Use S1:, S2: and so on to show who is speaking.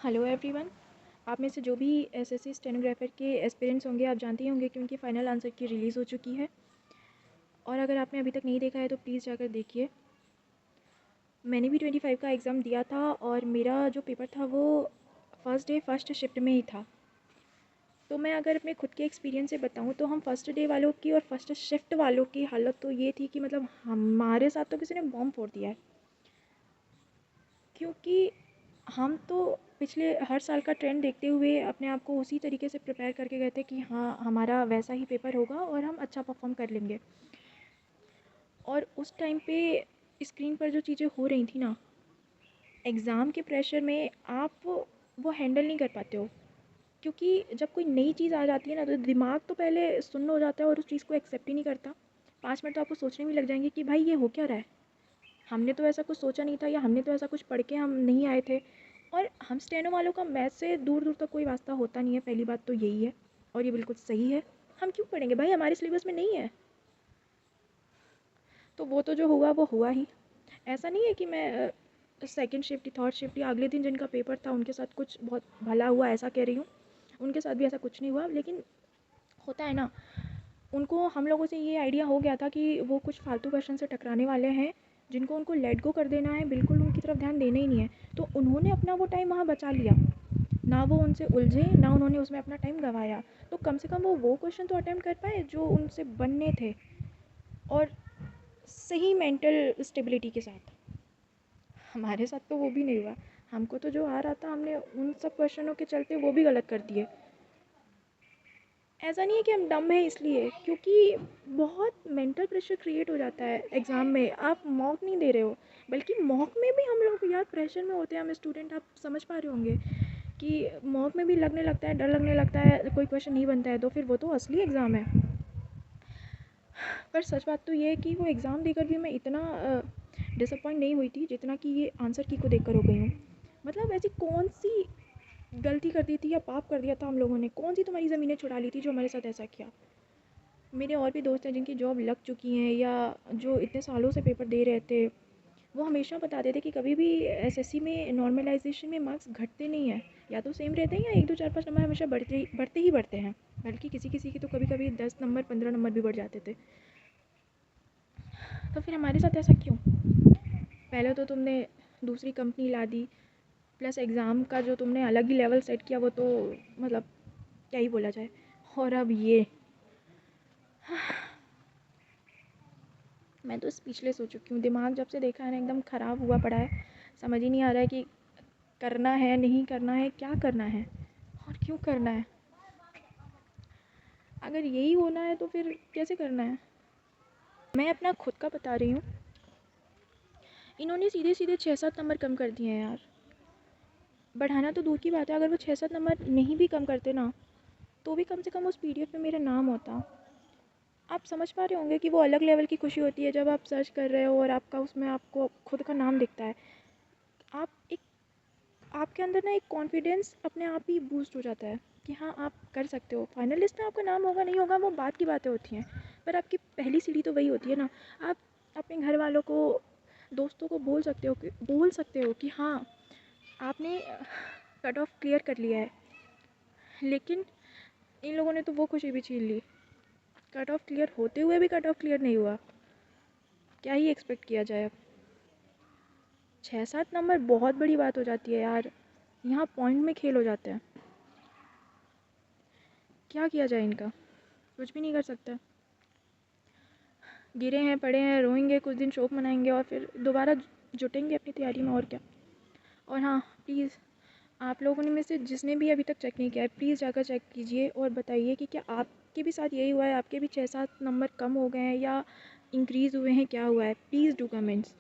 S1: Hello everyone. आप में से जो भी एसएससी स्टेनोग्राफर के एस्पिरेंट्स होंगे आप जानते ही होंगे कि उनकी फ़ाइनल आंसर की रिलीज़ हो चुकी है। और अगर आपने अभी तक नहीं देखा है तो प्लीज़ जाकर देखिए। मैंने भी 25 का एग्ज़ाम दिया था और मेरा जो पेपर था वो फ़र्स्ट डे फर्स्ट शिफ्ट में ही था। तो मैं अगर अपने खुद के एक्सपीरियंस से बताऊँ तो हम फर्स्ट डे वालों की और फर्स्ट शिफ्ट वालों की हालत तो ये थी कि मतलब हमारे साथ तो किसी ने बॉम्ब फोड़ दिया है। क्योंकि हम तो पिछले हर साल का ट्रेंड देखते हुए अपने आप को उसी तरीके से प्रिपेयर करके गए थे कि हाँ हमारा वैसा ही पेपर होगा और हम अच्छा परफॉर्म कर लेंगे। और उस टाइम पे स्क्रीन पर जो चीज़ें हो रही थी ना, एग्ज़ाम के प्रेशर में आप वो हैंडल नहीं कर पाते हो। क्योंकि जब कोई नई चीज़ आ जाती है ना तो दिमाग तो पहले सुन्न हो जाता है और उस चीज़ को एक्सेप्ट ही नहीं करता। 5 मिनट तो आपको सोचने में लग जाएंगे कि भाई ये हो क्या रहा है, हमने तो ऐसा कुछ सोचा नहीं था या हमने तो ऐसा कुछ पढ़ के हम नहीं आए थे। और हम स्टेनो वालों का मैथ से दूर दूर तक कोई वास्ता होता नहीं है, पहली बात तो यही है। और ये बिल्कुल सही है, हम क्यों पढ़ेंगे भाई, हमारे सिलेबस में नहीं है। तो वो तो जो हुआ वो हुआ ही। ऐसा नहीं है कि मैं सेकंड शिफ्ट थर्ड शिफ्ट या अगले दिन जिनका पेपर था उनके साथ कुछ बहुत भला हुआ ऐसा कह रही हूँ। उनके साथ भी ऐसा कुछ नहीं हुआ, लेकिन होता है ना, उनको हम लोगों से ये आइडिया हो गया था कि वो कुछ फालतू क्वेश्चन से टकराने वाले हैं जिनको उनको लेट गो कर देना है, बिल्कुल उनकी तरफ ध्यान देना ही नहीं है। तो उन्होंने अपना वो टाइम वहाँ बचा लिया, ना वो उनसे उलझे ना उन्होंने उसमें अपना टाइम गंवाया। तो कम से कम वो क्वेश्चन तो अटेम्प्ट कर पाए जो उनसे बनने थे, और सही मेंटल स्टेबिलिटी के साथ। हमारे साथ तो वो भी नहीं हुआ। हमको तो जो आ रहा था हमने उन सब क्वेश्चनों के चलते वो भी गलत कर दिए। ऐसा नहीं है कि हम डम हैं इसलिए, क्योंकि बहुत मेंटल प्रेशर क्रिएट हो जाता है एग्ज़ाम में। आप मॉक नहीं दे रहे हो, बल्कि मॉक में भी हम लोग यार प्रेशर में होते हैं हम स्टूडेंट। आप समझ पा रहे होंगे कि मॉक में भी लगने लगता है, डर लगने लगता है, कोई क्वेश्चन नहीं बनता है तो फिर वो तो असली एग्ज़ाम है। पर सच बात तो ये है कि वो एग्ज़ाम देकर भी मैं इतना डिसअपॉइंट नहीं हुई थी जितना कि ये आंसर की को देख कर हो गई हूँ। मतलब ऐसी कौन सी गलती कर दी थी या पाप कर दिया था हम लोगों ने, कौन सी तुम्हारी ज़मीनें छुड़ा ली थी जो हमारे साथ ऐसा किया। मेरे और भी दोस्त हैं जिनकी जॉब लग चुकी हैं या जो इतने सालों से पेपर दे रहे थे, वो हमेशा बताते थे कि कभी भी एसएससी में नॉर्मलाइजेशन में मार्क्स घटते नहीं हैं, या तो सेम रहते हैं या 1 2 4 5 नंबर हमेशा बढ़ते ही हैं। बल्कि किसी किसी के तो कभी कभी 10 नंबर 15 नंबर भी बढ़ जाते थे। तो फिर हमारे साथ ऐसा क्यों? पहले तो तुमने दूसरी कंपनी ला दी, प्लस एग्ज़ाम का जो तुमने अलग ही लेवल सेट किया वो तो मतलब क्या ही बोला जाए। और अब ये मैं तो स्पीचलेस हो चुकी हूँ। दिमाग जब से देखा है ना एकदम ख़राब हुआ पड़ा है। समझ ही नहीं आ रहा है कि करना है नहीं करना है, क्या करना है और क्यों करना है। अगर यही होना है तो फिर कैसे करना है। मैं अपना खुद का बता रही हूँ, इन्होंने सीधे सीधे 6 7 नंबर कम कर दिए हैं यार। बढ़ाना तो दूर की बात है, अगर वो 6 7 नंबर नहीं भी कम करते ना तो भी कम से कम उस पीडीएफ में मेरा नाम होता। आप समझ पा रहे होंगे कि वो अलग लेवल की खुशी होती है जब आप सर्च कर रहे हो और आपका उसमें आपको खुद का नाम दिखता है। आप एक आपके अंदर ना एक कॉन्फिडेंस अपने आप ही बूस्ट हो जाता है कि हाँ आप कर सकते हो। फाइनल लिस्ट में आपका नाम होगा नहीं होगा वो बात की बातें होती हैं, पर आपकी पहली सीढ़ी तो वही होती है ना। आप अपने घर वालों को, दोस्तों को बोल सकते हो कि हाँ आपने कट ऑफ क्लियर कर लिया है। लेकिन इन लोगों ने तो वो खुशी भी छीन ली। कट ऑफ क्लियर होते हुए भी कट ऑफ क्लियर नहीं हुआ, क्या ही एक्सपेक्ट किया जाए अब। 6 7 नंबर बहुत बड़ी बात हो जाती है यार, यहाँ पॉइंट में खेल हो जाते हैं। क्या किया जाए इनका, कुछ भी नहीं कर सकता। गिरे हैं पड़े हैं, रोएंगे, कुछ दिन शोक मनाएंगे और फिर दोबारा जुटेंगे अपनी तैयारी में, और क्या। और हाँ प्लीज़, आप लोगों ने में से जिसने भी अभी तक चेक नहीं किया है प्लीज़ जाकर चेक कीजिए और बताइए कि क्या आपके भी साथ यही हुआ है, आपके भी 6 7 नंबर कम हो गए हैं या इंक्रीज़ हुए हैं, क्या हुआ है। Please do comments.